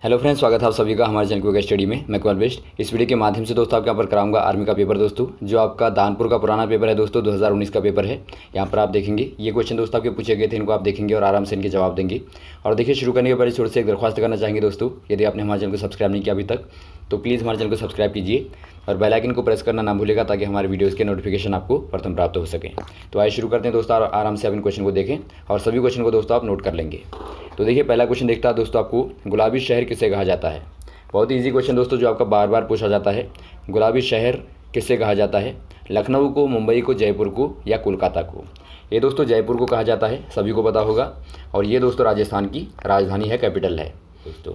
Hello friends, स्वागत है आप सभी का हमारे चैनल क्विक स्टडी में। मैं कुमार बेस्ट। इस वीडियो के माध्यम से दोस्तों आपके यहाँ पर कराऊंगा आर्मी का पेपर दोस्तों, जो आपका दानपुर का पुराना पेपर है दोस्तों, 2019 का पेपर है। यहाँ पर आप देखेंगे ये क्वेश्चन दोस्तों आपके पूछे गए थे, इनको आप देखेंगे और आराम से इनके जवाब देंगे। और देखिए, शुरू करने के पहले छोटे से एक दरख्वास्त करना चाहेंगे दोस्तों, यदि आपने हमारे चैनल को सब्सक्राइब नहीं किया अभी तक तो प्लीज़ हमारे चैनल को सब्सक्राइब कीजिए और बेल आइकन को प्रेस करना ना भूलेगा, ताकि हमारे वीडियोस के नोटिफिकेशन आपको प्रथम प्राप्त हो सके। तो आइए शुरू करते हैं दोस्तों, आराम से आप इन क्वेश्चन को देखें और सभी क्वेश्चन को दोस्तों आप नोट कर लेंगे। तो देखिए, पहला क्वेश्चन देखता है दोस्तों आपको, गुलाबी शहर किसे कहा जाता है। बहुत ही ईजी क्वेश्चन दोस्तों, जो आपका बार बार पूछा जाता है। गुलाबी शहर किसे कहा जाता है, लखनऊ को, मुंबई को, जयपुर को या कोलकाता को। ये दोस्तों जयपुर को कहा जाता है, सभी को पता होगा। और ये दोस्तों राजस्थान की राजधानी है, कैपिटल है दोस्तों।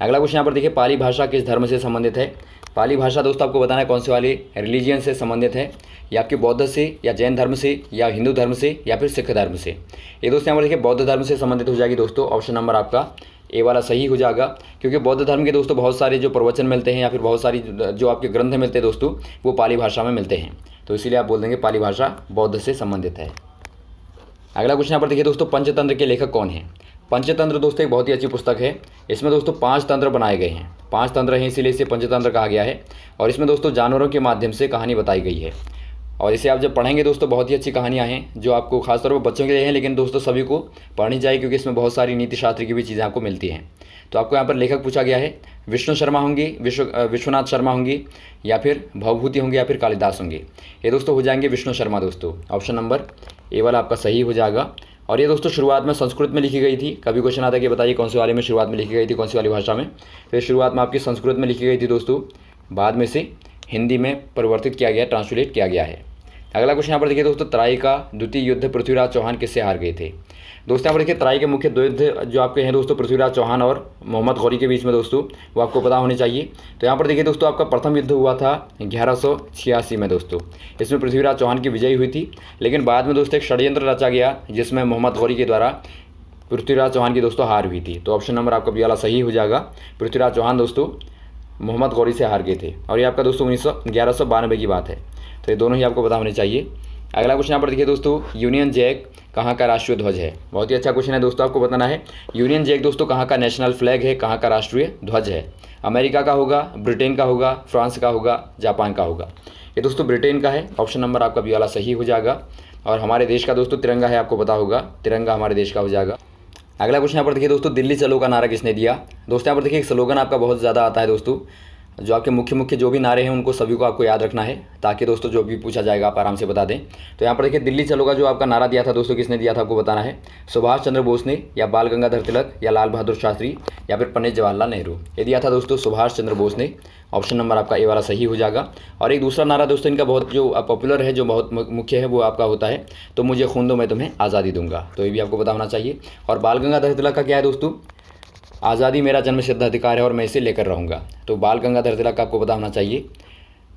अगला क्वेश्चन यहाँ पर देखिए, पाली भाषा किस धर्म से संबंधित है। पाली भाषा दोस्तों आपको बताना है कौन से वाले रिलीजियन से संबंधित है, या आपके बौद्ध से या जैन धर्म से या हिंदू धर्म से या फिर सिख धर्म से। ये दोस्तों यहाँ पर देखिए बौद्ध धर्म से संबंधित हो जाएगी दोस्तों। ऑप्शन नंबर आपका ए वाला सही हो जाएगा, क्योंकि बौद्ध धर्म के दोस्तों बहुत सारे जो प्रवचन मिलते हैं या फिर बहुत सारी जो आपके ग्रंथ मिलते हैं दोस्तों, वो पाली भाषा में मिलते हैं। तो इसीलिए आप बोल देंगे पाली भाषा बौद्ध से संबंधित है। अगला क्वेश्चन यहाँ पर देखिए दोस्तों, पंचतंत्र के लेखक कौन है। पंचतंत्र दोस्तों एक बहुत ही अच्छी पुस्तक है। इसमें दोस्तों 5 तंत्र बनाए गए हैं, 5 तंत्र हैं, इसीलिए इसे पंचतंत्र कहा गया है। और इसमें दोस्तों जानवरों के माध्यम से कहानी बताई गई है। और इसे आप जब पढ़ेंगे दोस्तों, बहुत ही अच्छी कहानियाँ हैं, जो आपको खासतौर पर बच्चों के लिए हैं, लेकिन दोस्तों सभी को पढ़नी चाहिए, क्योंकि इसमें बहुत सारी नीति शास्त्र की भी चीज़ें आपको मिलती हैं। तो आपको यहाँ पर लेखक पूछा गया है, विष्णु शर्मा होंगे, विश्वनाथ शर्मा होंगे, या फिर भवभूति होंगे, या फिर कालिदास होंगे। ये दोस्तों हो जाएंगे विष्णु शर्मा दोस्तों। ऑप्शन नंबर ए वाला आपका सही हो जाएगा। और ये दोस्तों शुरुआत में संस्कृत में लिखी गई थी। कभी क्वेश्चन आता है कि बताइए कौन सी वाले में शुरुआत में लिखी गई थी, कौन सी वाली भाषा में। तो शुरुआत में आपकी संस्कृत में लिखी गई थी दोस्तों, बाद में से हिंदी में परिवर्तित किया गया, ट्रांसलेट किया गया है। अगला क्वेश्चन यहाँ पर देखिए दोस्तों, तराई का द्वितीय युद्ध पृथ्वीराज चौहान किससे हार गए थे। दोस्तों यहाँ पर देखिए तराई के मुख्य 2 युद्ध जो आपके हैं दोस्तों, पृथ्वीराज चौहान और मोहम्मद गौरी के बीच में दोस्तों, वो आपको पता होने चाहिए। तो यहाँ पर देखिए दोस्तों, आपका प्रथम युद्ध हुआ था 1186 में दोस्तों। इसमें पृथ्वीराज चौहान की विजयी हुई थी, लेकिन बाद में दोस्तों एक षड्यंत्र रचा गया, जिसमें मोहम्मद गौरी के द्वारा पृथ्वीराज चौहान की दोस्तों हार हुई थी। तो ऑप्शन नंबर आपका बी वाला सही हो जाएगा। पृथ्वीराज चौहान दोस्तों मोहम्मद गौरी से हार गए थे, और ये आपका दोस्तों 1192 की बात है। तो ये दोनों ही आपको पता होने चाहिए। अगला क्वेश्चन यहाँ पर देखिए दोस्तों, यूनियन जैक कहाँ का राष्ट्रीय ध्वज है। बहुत ही अच्छा क्वेश्चन है दोस्तों, आपको बताना है यूनियन जैक दोस्तों कहाँ का नेशनल फ्लैग है, कहाँ का राष्ट्रीय ध्वज है। अमेरिका का होगा, ब्रिटेन का होगा, फ्रांस का होगा, जापान का होगा। ये दोस्तों ब्रिटेन का है। ऑप्शन नंबर आपका बी वाला सही हो जाएगा। और हमारे देश का दोस्तों तिरंगा है, आपको पता होगा, तिरंगा हमारे देश का हो जाएगा। अगला क्वेश्चन यहाँ पर देखिए दोस्तों, दिल्ली चलो का नारा किसने दिया। दोस्तों यहाँ पर देखिए एक स्लोगन आपका बहुत ज़्यादा आता है दोस्तों, जो आपके मुख्य जो भी नारे हैं उनको सभी को आपको याद रखना है, ताकि दोस्तों जो भी पूछा जाएगा आप आराम से बता दें। तो यहाँ पर देखिए दिल्ली चलो का जो आपका नारा दिया था दोस्तों, किसने दिया था आपको बताना है। सुभाष चंद्र बोस ने, या बाल गंगाधर तिलक, या लाल बहादुर शास्त्री, या फिर पंडित जवाहरलाल नेहरू। ये दिया था दोस्तों सुभाष चंद्र बोस ने। ऑप्शन नंबर आपका ए वाला सही हो जाएगा। और एक दूसरा नारा दोस्तों इनका बहुत जो पॉपुलर है, जो बहुत मुख्य है, वो आपका होता है, तो मुझे खून दो मैं तुम्हें आज़ादी दूंगा। तो ये भी आपको पता होना चाहिए। और बाल गंगाधर तिलक का क्या है दोस्तों, आज़ादी मेरा जन्मसिद्ध अधिकार है और मैं इसे लेकर रहूँगा। तो बाल गंगाधर तिलक का आपको पता होना चाहिए।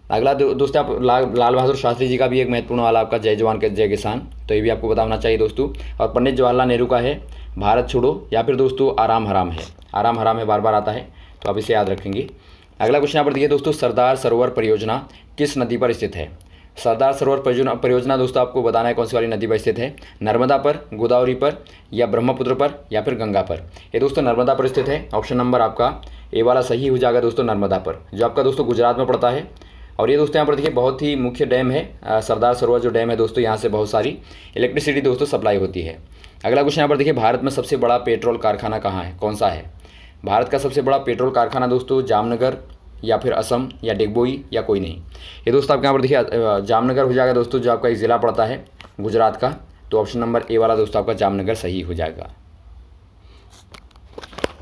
अगला दोस्तों आप लाल बहादुर शास्त्री जी का भी एक महत्वपूर्ण वाला आपका जय जवान जय किसान, तो ये भी आपको पता होना चाहिए दोस्तों। और पंडित जवाहरलाल नेहरू का है भारत छोड़ो, या फिर दोस्तों आराम हराम है। आराम हराम है बार बार आता है, तो आप इसे याद रखेंगे। अगला क्वेश्चन यहाँ पर देखिए दोस्तों, सरदार सरोवर परियोजना किस नदी पर स्थित है। सरदार सरोवर परियोजना दोस्तों आपको बताना है कौन सी वाली नदी पर स्थित है। नर्मदा पर, गोदावरी पर, या ब्रह्मपुत्र पर, या फिर गंगा पर। ये दोस्तों नर्मदा पर स्थित है। ऑप्शन नंबर आपका ए वाला सही हो जाएगा दोस्तों, नर्मदा पर, जो आपका दोस्तों गुजरात में पड़ता है। और ये दोस्तों यहाँ पर देखिए बहुत ही मुख्य डैम है, सरदार सरोवर जो डैम है दोस्तों, यहाँ से बहुत सारी इलेक्ट्रिसिटी दोस्तों सप्लाई होती है। अगला क्वेश्चन यहाँ पर देखिए, भारत में सबसे बड़ा पेट्रोल कारखाना कहाँ है, कौन सा है। भारत का सबसे बड़ा पेट्रोल कारखाना दोस्तों जामनगर, या फिर असम, या डिगबोई, या कोई नहीं। ये दोस्तों आपके यहाँ पर देखिए जामनगर हो जाएगा दोस्तों, जो आपका एक ज़िला पड़ता है गुजरात का। तो ऑप्शन नंबर ए वाला दोस्तों आपका जामनगर सही हो जाएगा।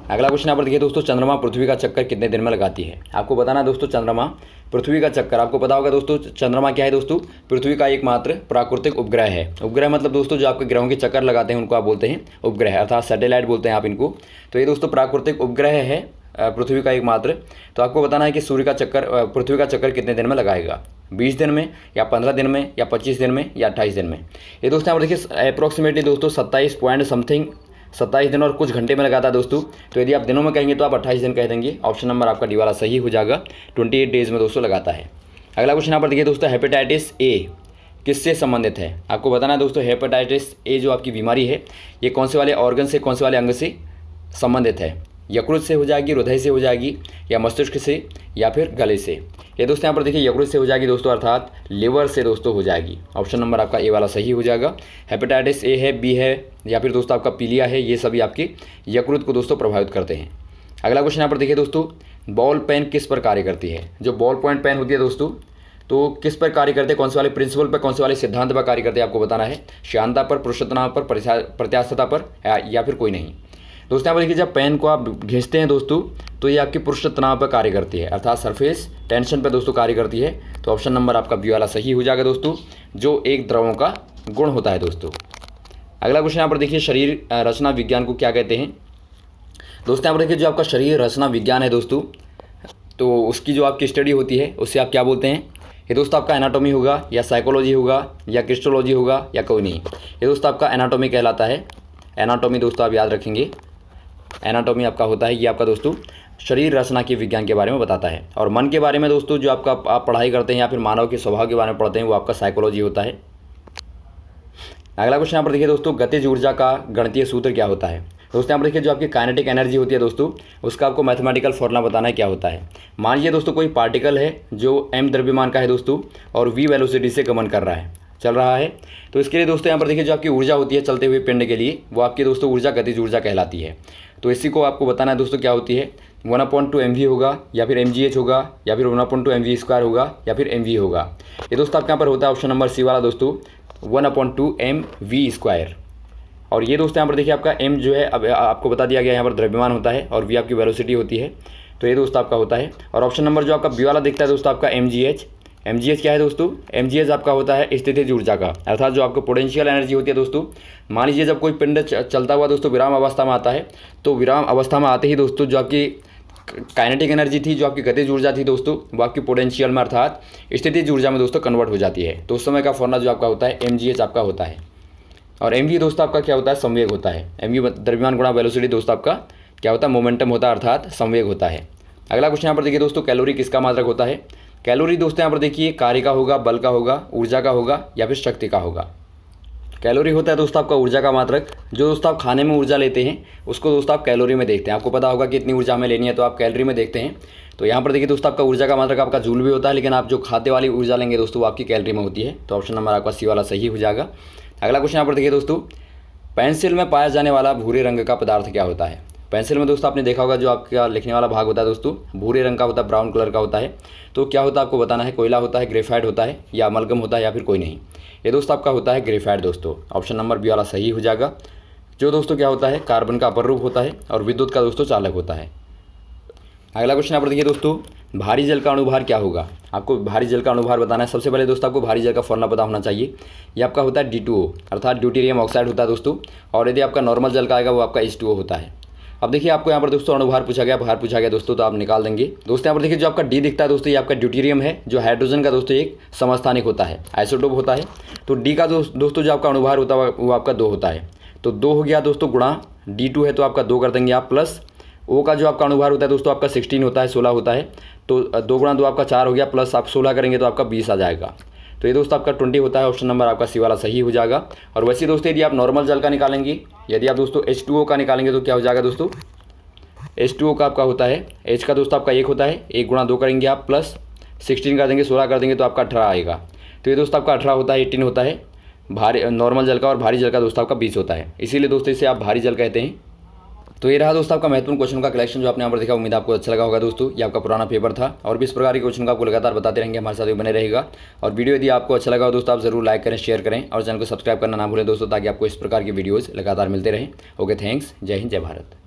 अगला क्वेश्चन यहाँ पर देखिए दोस्तों, चंद्रमा पृथ्वी का चक्कर कितने दिन में लगाती है। आपको बताना है दोस्तों, चंद्रमा पृथ्वी का चक्कर, आपको पता होगा दोस्तों चंद्रमा क्या है दोस्तों, पृथ्वी का एकमात्र प्राकृतिक उपग्रह है। उपग्रह मतलब दोस्तों जो आपके ग्रहों के चक्कर लगाते हैं उनको आप बोलते हैं उपग्रह, अर्थात सैटेलाइट बोलते हैं आप इनको। तो ये दोस्तों प्राकृतिक उपग्रह है पृथ्वी का एकमात्र। तो आपको बताना है कि सूर्य का चक्कर, पृथ्वी का चक्कर कितने दिन में लगाएगा, 20 दिन में, या 15 दिन में, या 25 दिन में, या 28 दिन में। ये दोस्तों यहाँ पर देखिए अप्रॉक्सीमेटली दोस्तों 27 दिन और कुछ घंटे में लगाता है दोस्तों। तो यदि आप दिनों में कहेंगे तो आप 28 दिन कह देंगे। ऑप्शन नंबर आपका डी वाला सही हो जाएगा, 28 डेज में दोस्तों लगाता है। अगला क्वेश्चन यहाँ पर देखिए दोस्तों, हेपेटाइटिस ए किससे संबंधित है। आपको बताना है दोस्तों, हेपेटाइटिस ए जो आपकी बीमारी है, ये कौन से वाले ऑर्गन से, कौन से वाले अंग से संबंधित है। यकृत से हो जाएगी, हृदय से हो जाएगी, या मस्तिष्क से, या फिर गले से। ये दोस्तों यहाँ पर देखिए यकृत से हो जाएगी दोस्तों, अर्थात लिवर से दोस्तों हो जाएगी। ऑप्शन नंबर आपका ए वाला सही हो जाएगा। हेपेटाइटिस ए है, बी है, या फिर दोस्तों आपका पीलिया है, ये सभी आपके यकृत को दोस्तों प्रभावित करते हैं। अगला क्वेश्चन यहाँ पर देखिए दोस्तों, बॉल पेन किस पर कार्य करती है? जो बॉल पॉइंट पेन होती है दोस्तों, तो किस पर कार्य करते हैं, कौन से वाले प्रिंसिपल पर, कौन से वाले सिद्धांत पर कार्य करते हैं, आपको बताना है। शांता पर, पुरुषोत्तम पर, प्रत्यास्थता पर, या फिर कोई नहीं। दोस्तों यहाँ पर देखिए जब पेन को आप घिसते हैं दोस्तों, तो ये आपकी पृष्ठ तनाव पर कार्य करती है, अर्थात सरफेस टेंशन पर दोस्तों कार्य करती है। तो ऑप्शन नंबर आपका बी वाला सही हो जाएगा दोस्तों, जो एक द्रवों का गुण होता है दोस्तों। अगला क्वेश्चन यहाँ पर देखिए, शरीर रचना विज्ञान को क्या कहते हैं? दोस्तों यहाँ पर देखिए जो आपका शरीर रचना विज्ञान है दोस्तों, तो उसकी जो आपकी स्टडी होती है उससे आप क्या बोलते हैं? ये दोस्तों आपका एनाटॉमी होगा, या साइकोलॉजी होगा, या क्रिस्टोलॉजी होगा, या कोई नहीं। ये दोस्तों आपका एनाटॉमी कहलाता है। एनाटॉमी दोस्तों आप याद रखेंगे, एनाटॉमी आपका होता है, ये आपका दोस्तों शरीर रचना के विज्ञान के बारे में बताता है। और मन के बारे में दोस्तों जो आपका आप पढ़ाई करते हैं या फिर मानव के स्वभाव के बारे में पढ़ते हैं, वो आपका साइकोलॉजी होता है। अगला क्वेश्चन यहाँ पर देखिए दोस्तों, गतिज ऊर्जा का गणितीय सूत्र क्या होता है? दोस्तों यहाँ पर देखिए जो आपकी काइनेटिक एनर्जी होती है दोस्तों, उसका आपको मैथमेटिकल फॉर्मूला बताना है क्या होता है। मान लीजिए दोस्तों कोई पार्टिकल है जो m द्रव्यमान का है दोस्तों, और v वेलोसिटी से गमन कर रहा है, चल रहा है। तो इसके लिए दोस्तों यहाँ पर देखिए जो आपकी ऊर्जा होती है चलते हुए पिंड के लिए, वो आपकी दोस्तों ऊर्जा गतिज ऊर्जा कहलाती है। तो इसी को आपको बताना है दोस्तों क्या होती है। 1/2 mv होगा, या फिर mgh होगा, या फिर 1/2 mv² होगा, या फिर mv होगा। ये दोस्तों आपके यहाँ पर होता है ऑप्शन नंबर सी वाला दोस्तों, 1/2 mv²। और ये दोस्तों यहाँ पर देखिए आपका m जो है अब आपको बता दिया गया, यहाँ पर द्रव्यमान होता है, और v आपकी वेलोसिटी होती है। तो ये दोस्तों आपका होता है। और ऑप्शन नंबर जो आपका बी वाला दिखता है दोस्तों आपका mgh। mgh क्या है दोस्तों? mgh आपका होता है स्थितिज ऊर्जा का, अर्थात जो आपको पोटेंशियल एनर्जी होती है दोस्तों। मान लीजिए जब कोई पिंड चलता हुआ दोस्तों विराम अवस्था में आता है, तो विराम अवस्था में आते ही दोस्तों जो आपकी काइनेटिक एनर्जी थी, जो आपकी गतिज ऊर्जा थी दोस्तों, वो आपकी पोटेंशियल में अर्थात स्थितिज ऊर्जा में दोस्तों कन्वर्ट हो जाती है। तो उस समय का फॉर्मूला जो आपका होता है mgh आपका होता है। और mv दोस्तों आपका क्या होता है? संवेग होता है। mv द्रव्यमान गुणा वेलोसिटी दोस्तों आपका क्या होता है? मोमेंटम होता है, अर्थात संवेग होता है। अगला क्वेश्चन यहाँ पर देखिए दोस्तों, कैलोरी किसका मात्रक होता है? कैलोरी दोस्तों यहाँ पर देखिए कार्य का होगा, बल का होगा, ऊर्जा का होगा, या फिर शक्ति का होगा। कैलोरी होता है दोस्तों आपका ऊर्जा का मात्रक। जो दोस्तों आप खाने में ऊर्जा लेते हैं उसको दोस्तों आप कैलोरी में देखते हैं। आपको पता होगा कि इतनी ऊर्जा हमें लेनी है, तो आप कैलोरी में देखते हैं। तो यहाँ पर देखिए दोस्तों आपका ऊर्जा का मात्रक आपका जूल भी होता है, लेकिन आप जो खाते वाली ऊर्जा लेंगे दोस्तों वो आपकी कैलोरी में होती है। तो ऑप्शन नंबर आपका सी वाला सही हो जाएगा। अगला क्वेश्चन यहाँ पर देखिए दोस्तों, पेंसिल में पाया जाने वाला भूरे रंग का पदार्थ क्या होता है? पेंसिल में दोस्तों आपने देखा होगा जो आपका लिखने वाला भाग होता है दोस्तों भूरे रंग का होता है, ब्राउन कलर का होता है। तो क्या होता है आपको बताना है। कोयला होता है, ग्रेफाइट होता है, या अमलगम होता है, या फिर कोई नहीं। ये दोस्तों आपका होता है ग्रेफाइट दोस्तों। ऑप्शन नंबर बी वाला सही हो जाएगा। जो दोस्तों क्या होता है, कार्बन का अपर रूप होता है, और विद्युत का दोस्तों चालक होता है। अगला क्वेश्चन यहाँ पर देखिए दोस्तों, भारी जल का अणुभार क्या होगा? आपको भारी जल का अणुभार बताना है। सबसे पहले दोस्तों आपको भारी जल का फॉर्मूला पता होना चाहिए। ये आपका होता है D2O, अर्थात ड्यूटेरियम ऑक्साइड होता है दोस्तों। और यदि आपका नॉर्मल जल का आएगा वो आपका H2O होता है। अब देखिए आपको यहाँ पर दोस्तों अणुभार पूछा गया, भार पूछा गया दोस्तों, तो आप निकाल देंगे। दोस्तों यहाँ पर देखिए जो आपका D दिखता है दोस्तों, ये आपका ड्यूटेरियम है, जो हाइड्रोजन का दोस्तों एक समस्थानिक होता है, आइसोटोप होता है। तो D का दोस्तों जो आपका अणुभार होता है वो आपका 2 होता है। तो 2 हो गया दोस्तों, गुणा D2 है तो आपका 2 कर देंगे आप, प्लस O का जो आपका अणुभार होता है दोस्तों आपका 16 होता है, 16 होता है। तो 2 गुणा 2 आपका 4 हो गया, प्लस आप 16 करेंगे तो आपका 20 आ जाएगा। तो ये दोस्तों आपका 20 होता है। ऑप्शन नंबर आपका सी वाला सही हो जाएगा। और वैसे दोस्तों यदि आप नॉर्मल जल का निकालेंगे, यदि आप दोस्तों H2O का निकालेंगे तो क्या हो जाएगा दोस्तों? H2O का आपका होता है, H का दोस्तों आपका 1 होता है, 1 गुणा 2 करेंगे आप, प्लस 16 कर देंगे, 16 कर देंगे तो आपका 18 आएगा। तो ये दोस्तों आपका 18 होता है, 18 होता है भारी नॉर्मल जल का, और भारी जल का दोस्तों आपका 20 होता है। इसीलिए दोस्तों इसे आप भारी जल कहते हैं। तो ये रहा दोस्तों आपका महत्वपूर्ण क्वेश्चन का कलेक्शन जो आपने यहाँ पर देखा। उम्मीद आपको अच्छा लगा होगा दोस्तों। ये आपका पुराना पेपर था, और भी इस प्रकार के क्वेश्चन को आपको लगातार बताते रहेंगे, हमारे साथ बने रहेगा। और वीडियो यदि आपको अच्छा लगा हो दोस्तों, आप जरूर लाइक करें, शेयर करें, और चैनल को सब्सक्राइब करना ना भूलें दोस्तों, ताकि आपको इस प्रकार की वीडियोज़ लगातार मिलते रहें। Okay, thanks. जय हिंद, जय भारत।